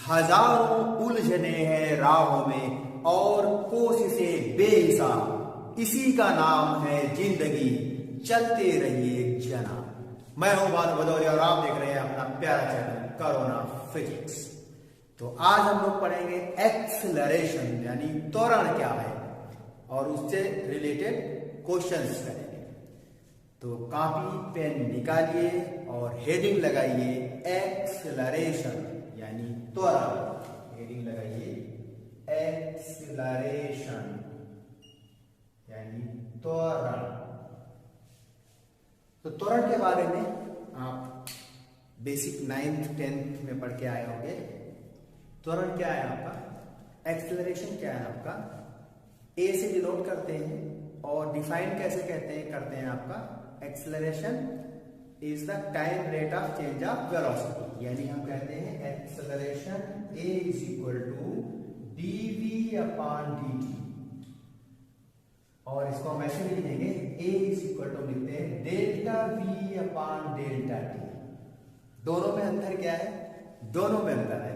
हजारों उलझने हैं राहों में और कोशिशें बेहिसाब, इसी का नाम है जिंदगी, चलते रहिए जना। मैं हूं भानु भदौरिया और आप देख रहे हैं अपना प्यारा चैनल कोरोना फिजिक्स। तो आज हम लोग पढ़ेंगे एक्सेलरेशन यानी त्वरण क्या है और उससे रिलेटेड क्वेश्चंस करेंगे। तो कॉपी पेन निकालिए और हेडिंग लगाइए एक्सेलरेशन यानी त्वरण। हेडिंग लगाइए एक्सेलरेशन यानी त्वरण। तो त्वरण के बारे में आप बेसिक 9th 10th में पढ़ के आए होंगे। त्वरण क्या है आपका, एक्सेलरेशन क्या है आपका, ए से डिनोट करते हैं और डिफाइन कैसे करते हैं आपका acceleration is the time rate of change of velocity. यानी हम कहते हैं acceleration a is equal to dv upon dt, और इसको हम ऐसे भी लिखेंगे ए इज इक्वल टू लिखते हैं delta v upon delta T. दोनों में अंतर क्या है, दोनों में अंतर है।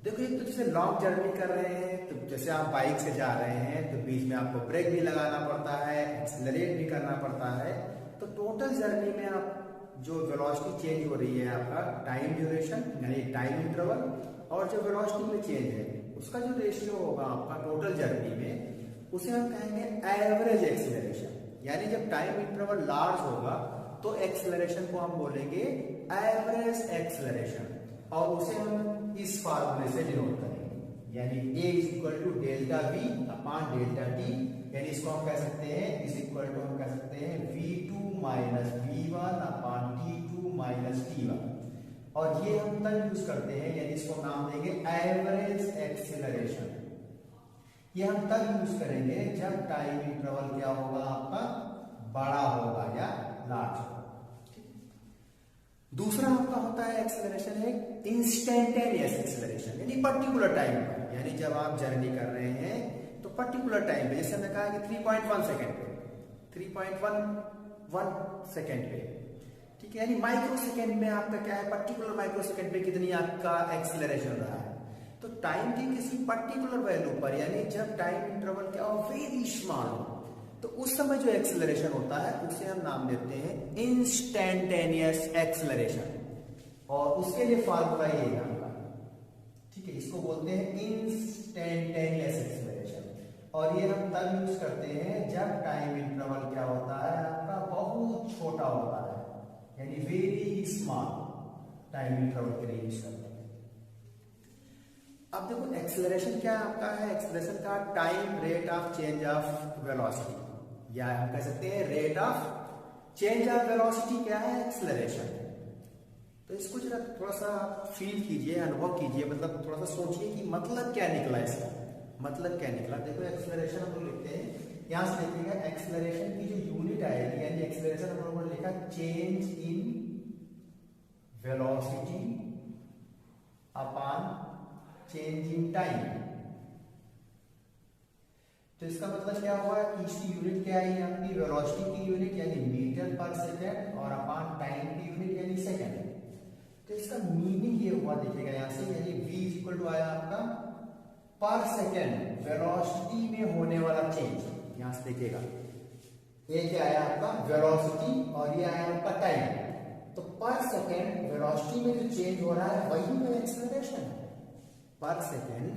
देखो एक तो जैसे लॉन्ग जर्नी कर रहे हैं, तो जैसे आप बाइक से जा रहे हैं तो बीच में आपको ब्रेक भी लगाना पड़ता है, एक्सेलरेट भी करना पड़ता है। तो टोटल जर्नी में आप जो वेलोसिटी चेंज हो रही है आपका टाइम ड्यूरेशन यानी टाइम इंटरवल, और जो वेलोसिटी में चेंज है उसका जो रेशियो होगा आपका टोटल जर्नी में, उसे हम कहेंगे एवरेज एक्सेलरेशन। यानी जब टाइम इंटरवल लार्ज होगा तो एक्सेलरेशन को हम बोलेंगे एवरेज एक्सेलरेशन, और उसे हम इस फार्मूले से डिनोट करेंगे यानी a is equal to delta v upon delta t. यानी इसको हम कह सकते हैं इज इक्वल टू हम कह सकते हैं v2 minus v1 upon t2 minus t1। और ये हम तब यूज करते हैं यानी इसको नाम देंगे एवरेज एक्सेलरेशन। ये हम तब यूज करेंगे जब टाइम इंटरवल क्या होगा आपका, बड़ा होगा या लार्ज होगा। दूसरा आपका होता है एक्सेलरेशन है इंस्टेंटेनियस एक्सेलरेशन यानी पर्टिकुलर टाइम पर। यानी जब आप जर्नी कर रहे हैं तो पर्टिकुलर टाइम पे, जैसे हमने कहा कि 3.1 सेकेंड पे, 3.11 सेकेंड पे, ठीक है, यानी माइक्रो सेकेंड में आपका क्या है, पर्टिकुलर माइक्रो सेकेंड पे कितनी आपका एक्सेलरेशन रहा है। तो टाइम की किसी पर्टिकुलर वैल्यू पर यानी जब टाइम इंटरवल क्या हो वेरी स्मॉल, तो उस समय जो एक्सेलरेशन होता है उसे हम नाम देते हैं इंस्टेंटेनियस एक्सेलरेशन, और उसके लिए फार्मूला ये है आपका, ठीक है, इसको बोलते हैं इंस्टेंटेनियस एक्सेलरेशन। और ये हम तब यूज करते हैं जब टाइम इंटरवल क्या होता है आपका बहुत छोटा होता है यानी वेरी स्मॉल टाइम इंटरवल के लिए यूज करते हैं। अब देखो एक्सेलरेशन क्या आपका है, एक्सेलरेशन का time rate of change of velocity, या हम कह सकते हैं rate of change of velocity क्या है, एक्सेलरेशन। तो इसको जरा थोड़ा सा फील कीजिए, अनुभव कीजिए, मतलब थोड़ा सा सोचिए कि मतलब क्या निकला इसका, मतलब क्या निकला। देखो एक्सेलरेशन हम लोग लिखते हैं, यहां से देखिएगा एक्सेलरेशन की जो यूनिट आएगी यानी एक्सेलरेशन हम लोगों ने लिखा change in velocity upon change in time. तो इसका मतलब क्या हुआ कि इसकी यूनिट क्या है आपकी, वेलोसिटी की यूनिट यानी मीटर पर सेकेंड और अपॉन टाइम की यूनिट यानी सेकेंड। तो इसका मीनिंग ये हुआ देखिएगा यहां से, यानी v इज इक्वल टू आया आपका पर सेकेंड वेलोसिटी में होने वाला चेंज। यहां से देखिएगा ये क्या आया आपका वेलोसिटी और ये आया आपका टाइम। तो पर सेकेंड वेलोसिटी में जो चेंज हो रहा है वही तो एक्सेलरेशन है। पर सेकेंड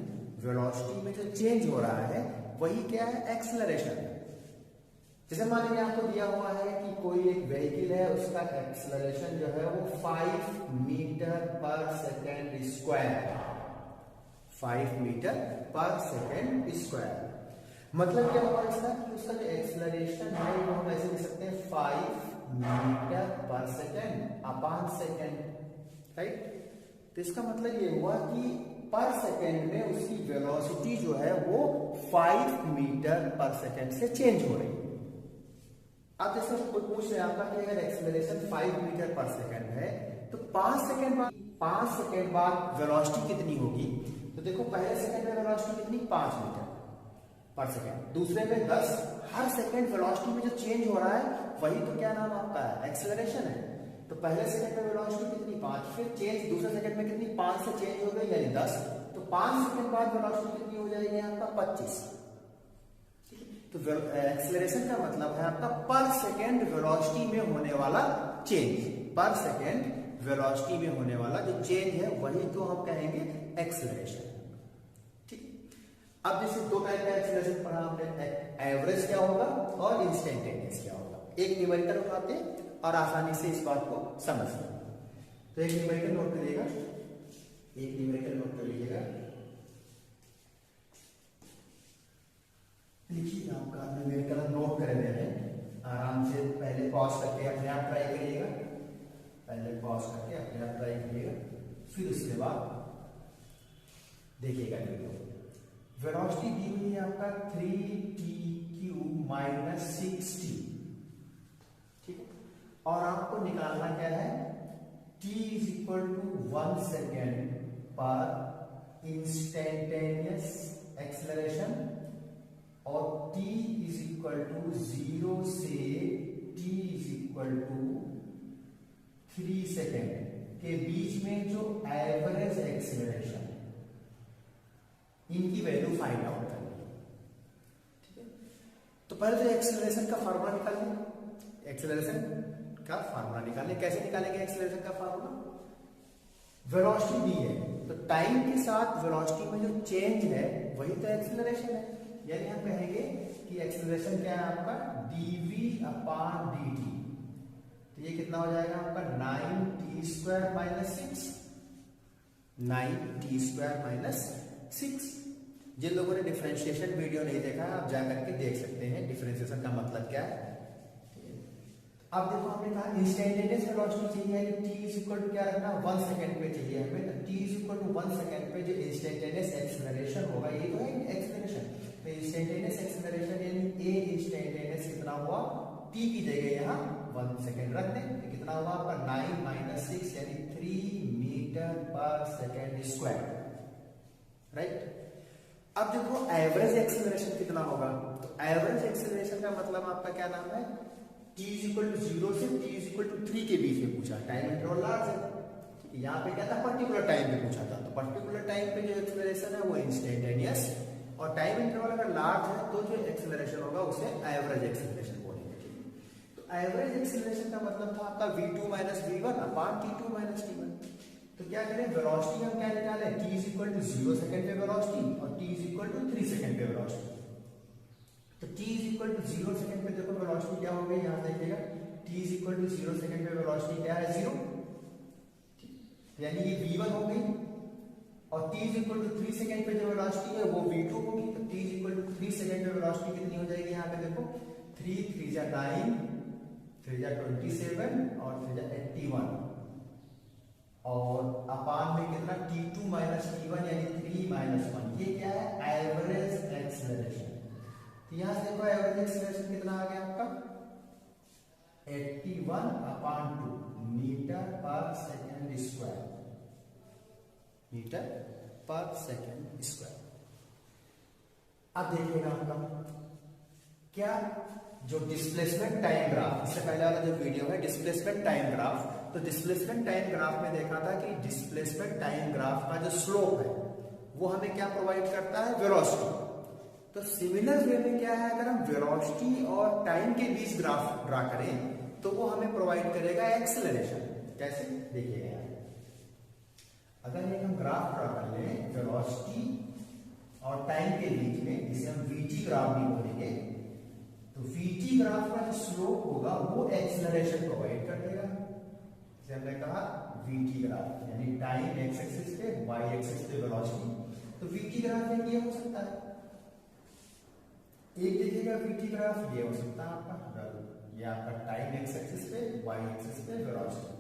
वेलोसिटी में जो चेंज हो रहा है वही क्या है, एक्सेलरेशन। जैसे मान लीजिए आपको दिया हुआ है कि कोई एक व्हीकल है, उसका एक्सेलरेशन जो है वो 5 मीटर पर सेकेंड स्क्वायर, 5 मीटर पर सेकेंड स्क्वायर। मतलब क्या हुआ इसका कि उसका जो एक्सेलरेशन है वो हम ऐसे लिख सकते हैं 5 मीटर पर सेकेंड अपॉन सेकेंड, राइट। तो इसका मतलब ये हुआ कि पर सेकेंड में उसकी वेलोसिटी जो है वो 5 मीटर पर सेकेंड से चेंज हो रही है। अब जैसे कोई पूछ रहे हैं आपका कि अगर एक्सेलरेशन 5 मीटर पर सेकेंड है तो 5 सेकेंड बाद वेलोसिटी कितनी होगी। तो देखो पहले सेकेंड में वेलोसिटी कितनी, 5 मीटर पर सेकेंड, दूसरे में 10। हर सेकेंड वेलोसिटी में जो चेंज हो रहा है वही तो क्या नाम आपका है, एक्सेलरेशन है। तो पहले सेकंड में वेलोसिटी कितनी 5, फिर चेंज दूसरे सेकंड में कितनी 5 से चेंज हो गई यानी 10, तो 5 सेकंड बाद वेलोसिटी कितनी हो जाएगी आपका 25। तो एक्सेलरेशन का मतलब है आपका पर सेकंड वेलोसिटी में होने वाला चेंज, पर सेकंड वेलोसिटी में होने वाला जो चेंज है वही तो हम कहेंगे एक्सेलरेशन। ठीक, अब जैसे दो टाइप का एक्सेलरेशन पढ़ा हमने, एवरेज क्या होगा और इंस्टेंटेनियस क्या होगा। एक न्यूमेरिकल उठाते और आसानी से इस बात को समझ लें। तो एक न्यूमेरिकल नोट करिएगा, एक न्यूमेरिकल नोट कर लीजिएगा, लिखिए आपका न्यूमेरिकल नोट कर दे रहे हैं आराम से। पहले पॉज करके अपने आप ट्राई करिएगा, पहले पॉज करके अपने आप ट्राई करिएगा, फिर उसके बाद देखिएगा वीडियो। वेलोसिटी दी हुई है आपका 3t³ - 6t, ठीक है, और आपको निकालना क्या है, t = 1 सेकेंड पर इंस्टेंटेनियस एक्सेलरेशन और t = 0 से t = 3 सेकेंड के बीच में जो एवरेज एक्सेलरेशन, इनकी वैल्यू फाइंड आउट करनी है। ठीक है, तो पहले तो एक्सेलरेशन का फार्मूला निकालेंगे। एक्सेलरेशन का फार्मूला निकालें, कैसे निकालेंगे एक्सेलरेशन का फार्मूला, वेलोसिटी दी है तो टाइम के साथ वेलोसिटी में जो चेंज है वही तो एक्सेलरेशन है। यानी हम कहेंगे कि एक्सेलरेशन क्या है आपका dv/dt। तो ये कितना हो जाएगा आपका 9t² - 6, 9t² - 6। जिन लोगों ने डिफरेंशिएशन वीडियो नहीं देखा है आप जाकर के देख सकते हैं डिफरेंशिएशन का मतलब क्या है। अब देखो हमने कहा इंस्टेंटेनियस वेलोसिटी चाहिए, यानी t = क्या रखना 1 सेकंड पे चाहिए हमें, तो t = 1 सेकंड पे जो इंस्टेंटेनियस एक्सेलरेशन होगा ये तो है एक्सेलरेशन। तो इंस्टेंटेनियस एक्सेलरेशन यानी a इंस्टेंटेनियस कितना हुआ, t की जगह यहाँ 1 सेकंड रख दें, तो कितना हुआ आपका 9 - 6 यानी 3 मीटर/सेकंड², राइट। अब देखो एवरेज एक्सेलरेशन कितना होगा, तो एवरेज एक्सेलरेशन का मतलब आपका क्या नाम है, t = 0 से t = 3 के बीच में पूछा, टाइम इंटरवल लार्ज है। ठीक है, यहाँ पे क्या था पर्टिकुलर टाइम पे पूछा था, तो पर्टिकुलर टाइम पे जो एक्सेलरेशन है वो इंस्टेंटेनियस, और टाइम इंटरवल अगर लार्ज है तो जो एक्सेलरेशन होगा उसे एवरेज एक्सेलरेशन बोलेंगे। तो एवरेज एक्सेलरेशन का मतलब था आपका v2 - v1/t2 - t1। तो क्या करें, वेलोसिटी हम क्या निकाले, t = 0 सेकंड पे वेलोसिटी और t = 3 सेकंड पे वेलोसिटी। तो t = 0 सेकंड पे देखो वेलोसिटी क्या हो गई, यहां देखिएगा t = 0 सेकंड पे वेलोसिटी क्या है 0, यानी ये v1 हो गई, और t = 3 सेकंड पे जो वेलोसिटी है वो v2 होगी। तो t = 3 सेकंड पे वेलोसिटी कितनी हो जाएगी, यहाँ पे देखो 3 × 3 = 9, 3 × 27 और 3 × 81, और अपान में कितना t2 - t1 यानी 3 - 1। ये क्या है एवरेज एक्सेलरेशन। तो यहां से देखो एवरेज एक्सेलरेशन कितना आ गया आपका 81/2 मीटर/सेकंड², मीटर/सेकंड²। अब देखिएगा आपका क्या जो डिस्प्लेसमेंट टाइम ग्राफ, इससे पहले वाला जो वीडियो है डिस्प्लेसमेंट टाइम ग्राफ, तो डिस्प्लेसमेंट टाइम ग्राफ में देखा था कि डिस्प्लेसमेंट टाइम ग्राफ का जो स्लोप है वो हमें क्या प्रोवाइड करता है, वेलोसिटी। तो सिमिलर वे में क्या है, अगर हम वेलोसिटी और टाइम के बीच ग्राफ ड्रा करें तो वो हमें प्रोवाइड करेगा एक्सेलरेशन। कैसे देखिएगा यार, अगर एक हम ग्राफ ड्रा कर लें वेलोसिटी और टाइम के बीच में, जिसे हम vt ग्राफ भी बोलेंगे, तो vt ग्राफ का जो स्लोप होगा वो एक्सेलरेशन प्रोवाइड कर देगा। जैसे हमने कहा vt ग्राफ यानी टाइम एक्स एक्सिस पे, वाई एक्सिस पे वेलोसिटी, तो vt ग्राफ में ये हो सकता है, एक देखिएगा vt ग्राफ ये हो सकता है आपका, ये आपका टाइम एक्स एक्सिस पे, वाई एक्सिस पे वेलोसिटी।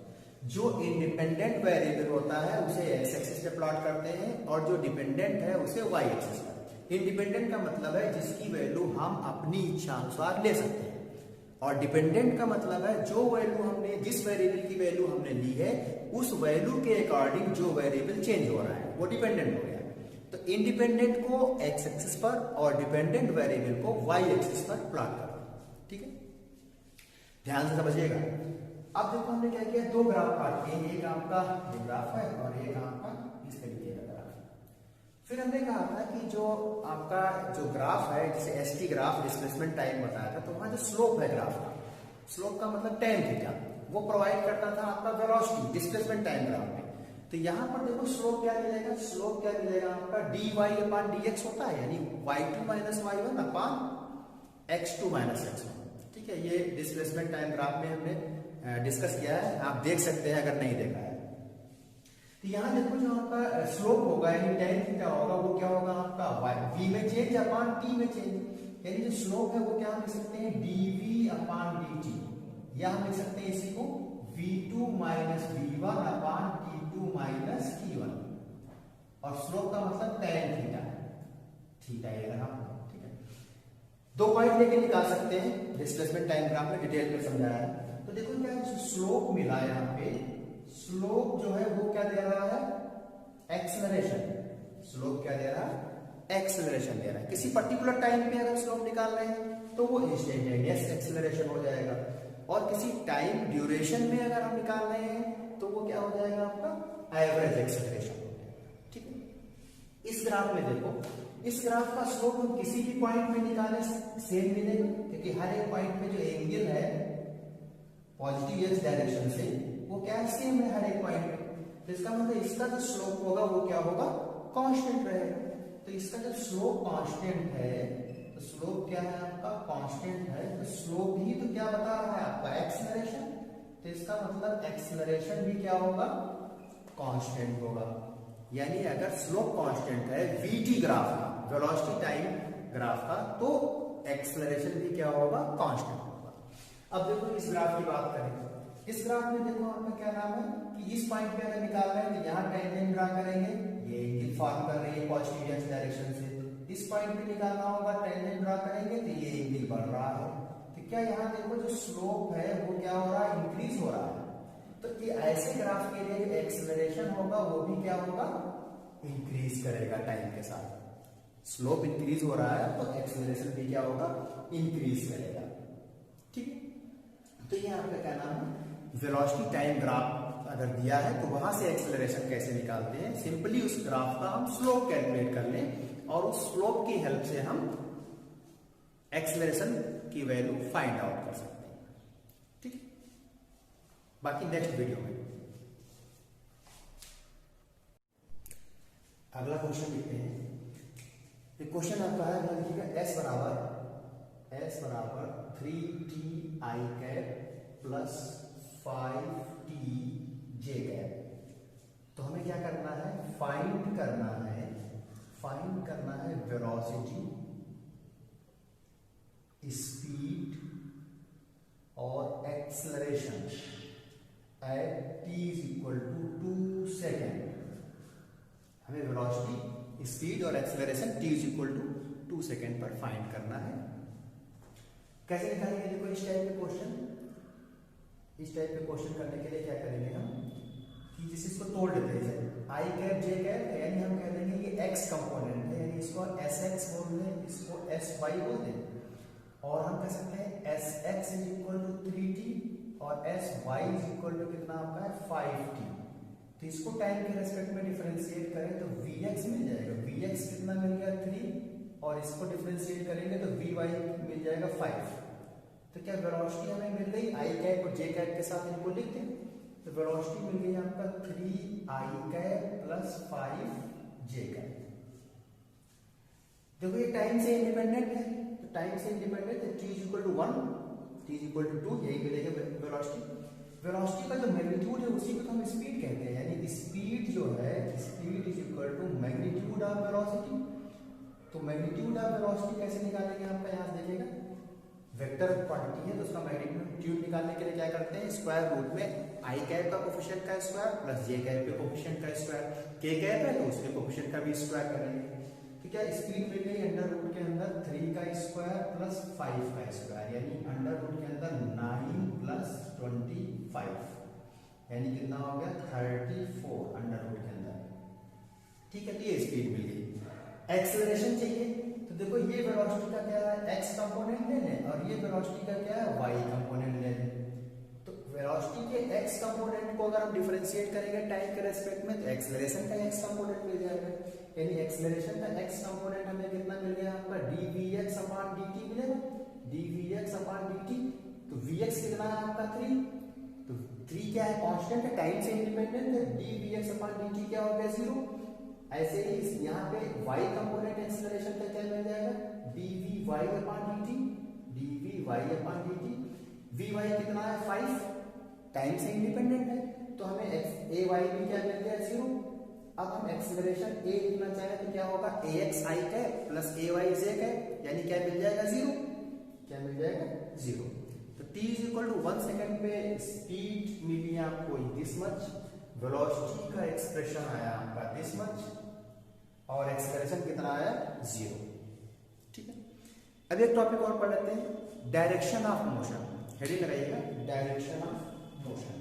जो इंडिपेंडेंट वेरिएबल होता है उसे एक्स एक्सिस पे प्लॉट करते हैं और जो डिपेंडेंट है उसे वाई एक्सिस पे। इंडिपेंडेंट का मतलब है जिसकी वैल्यू हम अपनी इच्छा अनुसार ले सकते हैं, और डिपेंडेंट का मतलब है जो वैल्यू हमने, जिस वेरिएबल की वैल्यू हमने ली है उस वैल्यू के अकॉर्डिंग जो वेरिएबल चेंज हो रहा है वो डिपेंडेंट हो गया। तो इंडिपेंडेंट को एक्स एक्सिस पर और डिपेंडेंट वेरिएबल को वाई एक्सिस पर प्लॉट करो। ठीक है, ध्यान से समझिएगा। अब देखो हमने क्या किया, दो ग्राफ काट के, एक आपका ये ग्राफ है और एक आपका इस तरीके का ग्राफ। फिर हमने कहा था कि जो आपका जो ग्राफ है, जैसे एसटी ग्राफ डिस्प्लेसमेंट टाइम बताया था, तो वहां जो स्लोप है ग्राफ का, स्लोप का मतलब tan थीटा, वो प्रोवाइड करता था आपका वेलोसिटी डिस्प्लेसमेंट टाइम ग्राफ में। तो यहां पर देखो स्लोप क्या मिलेगा, स्लोप क्या मिलेगा आपका dy अपान dx होता है, यानी y2 माइनस y1 अपान x2 माइनस x1। ठीक है, ये डिस्प्लेसमेंट टाइम ग्राफ में हमने डिस्कस किया है, आप देख सकते हैं अगर नहीं देखा है। तो यहाँ देखो जो आपका स्लोप होगा यानी tan थीटा होगा, वो क्या होगा आपका v में चेंज अपान t में चेंज, यानी जो स्लोप है वो क्या हम लिख सकते हैं dv अपान dt, या हम लिख सकते हैं इसी को v2 माइनस v1 अपान t2 माइनस t1, और स्लोप का मतलब tan थीटा, थीटा ये रहा। ठीक है, दो पॉइंट लेके निकाल सकते हैं, डिस्प्लेसमेंट टाइम ग्राफ में डिटेल में समझाया है। तो देखो क्या जो स्लोप मिला यहाँ पे, स्लोप जो है वो क्या दे रहा है, एक्सेलरेशन। स्लोप क्या दे रहा है, एक्सेलरेशन दे रहा है। किसी पर्टिकुलर टाइम पे अगर स्लोप निकाल रहे हैं तो वो इंस्टेंटेनियस एक्सेलरेशन हो जाएगा, और किसी टाइम ड्यूरेशन में अगर हम निकाल रहे हैं तो वो क्या हो जाएगा आपका एवरेज एक्सेलरेशन हो जाएगा। ठीक है, इस ग्राफ में देखो, इस ग्राफ का स्लोप हम किसी भी पॉइंट में निकालें सेम मिलेगा, क्योंकि हर एक पॉइंट में जो एंगल है पॉजिटिव एक्स डायरेक्शन से वो क्या है, सेम है हर एक पॉइंट में। तो इसका मतलब इसका जो स्लोप होगा वो क्या होगा, कांस्टेंट रहेगा। तो इसका जो स्लोप कांस्टेंट है, तो स्लोप क्या है आपका, कांस्टेंट है, तो स्लोप ही तो क्या बता रहा है आपका, एक्सेलरेशन। तो इसका मतलब एक्सेलरेशन भी क्या होगा, कांस्टेंट होगा। यानी अगर स्लोप कांस्टेंट है vt ग्राफ का, वेलोसिटी टाइम ग्राफ का, तो एक्सेलरेशन भी क्या होगा, कांस्टेंट होगा। अब देखो इस ग्राफ की बात करें, इस ग्राफ में देखो आपका क्या नाम है कि इस पॉइंट पे अगर निकाल रहे हैं तो यहाँ टेंजेंट ड्रा करेंगे, ये एंगल फॉर्म कर रही है पॉजिटिव एक्स डायरेक्शन से। इस पॉइंट पे निकालना होगा, टेंजेंट ड्रा करेंगे तो ये एंगल बढ़ रहा है। तो क्या यहाँ देखो जो स्लोप है वो क्या हो रहा है, इंक्रीज हो रहा है। तो ये ऐसे ग्राफ के लिए एक्सेलरेशन होगा वो भी क्या होगा, इंक्रीज करेगा टाइम के साथ। स्लोप इंक्रीज हो रहा है तो एक्सेलरेशन भी क्या होगा, इंक्रीज करेगा। ठीक, तो ये आपका क्या नाम है, वेलोसिटी टाइम ग्राफ अगर दिया है तो वहां से एक्सेलरेशन कैसे निकालते हैं, सिंपली उस ग्राफ का हम स्लोप कैलकुलेट कर लें और उस स्लोप की हेल्प से हम एक्सेलरेशन की वैल्यू फाइंड आउट कर सकते हैं। ठीक, बाकी नेक्स्ट वीडियो में। अगला क्वेश्चन लिखते हैं। ये क्वेश्चन आपका है, लिखिएगा s बराबर 3t i cap plus 5t j cap. तो हमें क्या करना है, फाइंड करना है वेलोसिटी, स्पीड और एक्सेलरेशन एट t = 2 सेकेंड। हमें वेलोसिटी, स्पीड और एक्सेलरेशन t = 2 सेकेंड पर फाइंड करना है। कैसे निकालेंगे, देखो इस टाइप के क्वेश्चन, इस टाइप के क्वेश्चन करने के लिए क्या करेंगे हम कि जिस इसको तोड़ लेते हैं, आई कैप जे कैप, यानी हम कह देंगे ये एक्स कंपोनेंट है, यानी इसको एस एक्स बोल दें, इसको एस वाई बोल दें, और हम कह सकते हैं एस एक्स = 3t और एस वाई = कितना आपका है 5t। तो इसको टाइम के रेस्पेक्ट में डिफरेंशिएट करें तो vx मिल जाएगा, vx कितना मिल गया 3, और इसको डिफरेंशिएट करेंगे तो vy मिल जाएगा 5। तो क्या वेलोसिटी हमें मिल गई, आई कैप और जे कैप के साथ इनको लिख दें, तो वेलोसिटी मिल गई आपका 3i cap plus 5j cap. देखो ये टाइम से इंडिपेंडेंट है, तो टाइम से इंडिपेंडेंट है, t = 1, t = 2, यही मिलेगा वेलोसिटी। वेलोसिटी का जो मैग्नीट्यूड है उसी को तो हम स्पीड कहते हैं, यानी स्पीड जो है, स्पीड = मैग्नीट्यूड ऑफ वेलोसिटी। तो मैग्नीट्यूड ऑफ वेलोसिटी कैसे निकालेंगे, आपका यहाँ देखिएगा, वेक्टर क्वांटिटी है तो उसका मैग्नीट्यूड निकालने के लिए क्या करते हैं, स्क्वायर रूट में आई कैप का कोफिशिएंट का स्क्वायर प्लस जे कैप के कोफिशिएंट का स्क्वायर, के कैप है तो उसके कोफिशिएंट का भी स्क्वायर करेंगे। तो क्या स्पीड मिल गई अंडर रूट के अंदर 3 का स्क्वायर प्लस 5 का स्क्वायर, यानी अंडर रूट के अंदर 9 प्लस 25, यानी कितना हो गया 34 अंडर रूट के अंदर। ठीक है, तो ये स्पीड मिल गई। एक्सेलरेशन चाहिए, तो देखो ये वेलोसिटी का क्या है, x कंपोनेंट ले लें, और ये वेलोसिटी का क्या है, y कंपोनेंट ले लें। तो वेलोसिटी के x कंपोनेंट को अगर हम डिफरेंशिएट करेंगे टाइम के रेस्पेक्ट में तो एक्सेलरेशन का x कंपोनेंट मिल जाएगा, यानी एक्सेलरेशन का x कंपोनेंट हमें कितना मिल गया आपका dvx अपॉन dt मिलेगा, dvx अपॉन dt। तो vx कितना है आपका 3, तो 3 क्या है कांस्टेंट है, टाइम से इंडिपेंडेंट है, dvx अपॉन dt क्या हो गया 0। ऐसे ही यहाँ पे y कंपोनेंट एक्सेलरेशन का क्या मिल जाएगा dvy upon dt, dvy upon dt। vy कितना है 5, टाइम से इंडिपेंडेंट है, तो हमें ay भी क्या मिल गया 0। अब हम एक्सेलरेशन a लिखना चाहें तो क्या होगा ax i है प्लस ay z है, यानी क्या मिल जाएगा 0, क्या मिल जाएगा 0। तो t is equal to 1 second पे स्पीड मिली आपको दिस मच, वेलोसिटी का एक्सप्रेशन आया आपका दिस मच, और एक्सेलरेशन कितना आया 0। ठीक है, अब एक टॉपिक और पढ़ लेते हैं, डायरेक्शन ऑफ मोशन। हेडिंग लगाइएगा डायरेक्शन ऑफ मोशन।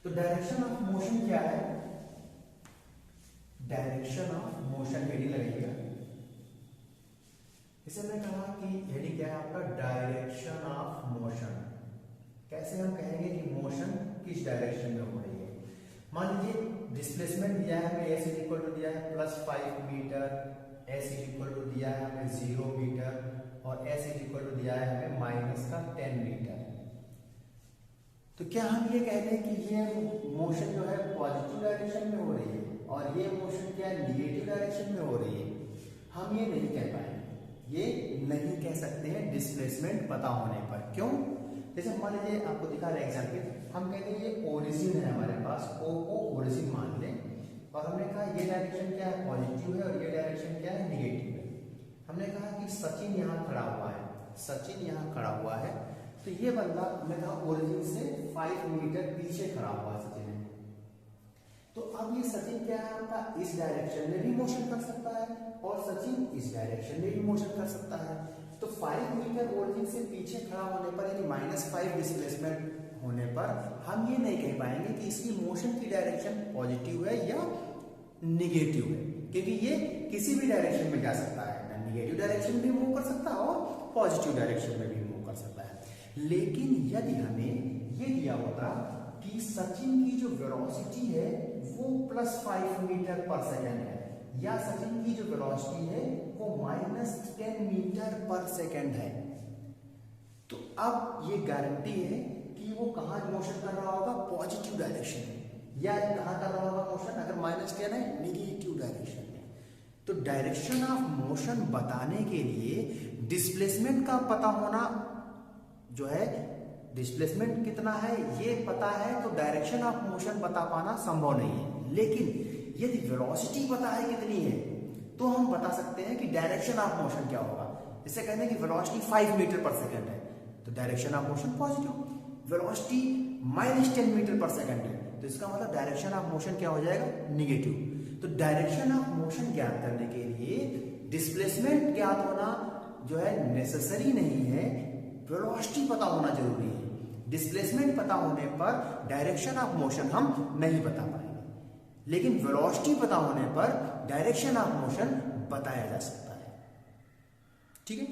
तो डायरेक्शन ऑफ मोशन क्या है, डायरेक्शन ऑफ मोशन हेडिंग लगाइएगा। इसे मैं कहा कि हेडिंग क्या है आपका डायरेक्शन ऑफ मोशन। कैसे हम कहेंगे कि मोशन किस डायरेक्शन में हो रही है। मान लीजिए डिस्प्लेसमेंट दिया है हमें s इज इक्वल टू दिया है +5 metre, s is equal to दिया है हमें 0 मीटर, और s इज इक्वल टू दिया है हमें -10 मीटर। तो क्या हम ये कहते हैं कि ये मोशन जो है पॉजिटिव डायरेक्शन में हो रही है और ये मोशन क्या है निगेटिव डायरेक्शन में हो रही है। हम ये नहीं कह पाएंगे, ये नहीं कह सकते हैं डिस्प्लेसमेंट पता होने पर। क्यों, जैसे मान लीजिए आपको दिखा रहे एग्जाम्पल, हम कहते हैं ये ओरिजिन है हमारे पास, o को ओरिजिन मान लें, और हमने कहा ये डायरेक्शन क्या है पॉजिटिव है और ये डायरेक्शन क्या है निगेटिव है। हमने कहा कि सचिन यहाँ खड़ा हुआ है, सचिन यहाँ खड़ा हुआ है, तो ये बंदा हमने कहा ओरिजिन से 5 मीटर पीछे खड़ा हुआ है सचिन है। तो अब ये सचिन क्या है आपका इस डायरेक्शन में भी मोशन कर सकता है और सचिन इस डायरेक्शन में भी मोशन कर सकता है। तो 5 मीटर ओरिजिन से पीछे खड़ा होने पर यानी -5 डिस्प्लेसमेंट होने पर हम ये नहीं कह पाएंगे कि इसकी मोशन की डायरेक्शन पॉजिटिव है या निगेटिव है, क्योंकि ये किसी भी डायरेक्शन में जा सकता है, ना निगेटिव डायरेक्शन में भी मूव कर सकता है और पॉजिटिव डायरेक्शन में भी मूव कर सकता है। लेकिन यदि हमें ये दिया होता कि सचिन की जो वेलोसिटी है वो +5 मीटर पर सेकेंड है, या सचिन की जो वेलोसिटी है वो -10 मीटर पर सेकेंड है, तो अब ये गारंटी है कि वो कहां मोशन कर रहा होगा पॉजिटिव डायरेक्शन में, या कहां कर रहा होगा मोशन अगर -10 है निगेटिव डायरेक्शन में। तो डायरेक्शन ऑफ मोशन बताने के लिए डिस्प्लेसमेंट का पता होना जो है, डिस्प्लेसमेंट कितना है ये पता है तो डायरेक्शन ऑफ मोशन बता पाना संभव नहीं है। लेकिन यदि वेलोसिटी पता है कितनी है तो हम बता सकते हैं कि डायरेक्शन ऑफ मोशन क्या होगा। जैसे कहते हैं कि वेलोसिटी 5 मीटर पर सेकेंड है तो direction of motion positive, velocity -10 metre पर सेकेंड है तो इसका मतलब डायरेक्शन ऑफ मोशन क्या हो जाएगा निगेटिव। तो डायरेक्शन ऑफ मोशन ज्ञात करने के लिए डिस्प्लेसमेंट ज्ञात होना जो है नेसेसरी नहीं है, वेलोसिटी पता होना जरूरी है। डिस्प्लेसमेंट पता होने पर डायरेक्शन ऑफ मोशन हम नहीं बता पाएंगे, लेकिन वेलोसिटी पता होने पर डायरेक्शन ऑफ मोशन बताया जा सकता है। ठीक है।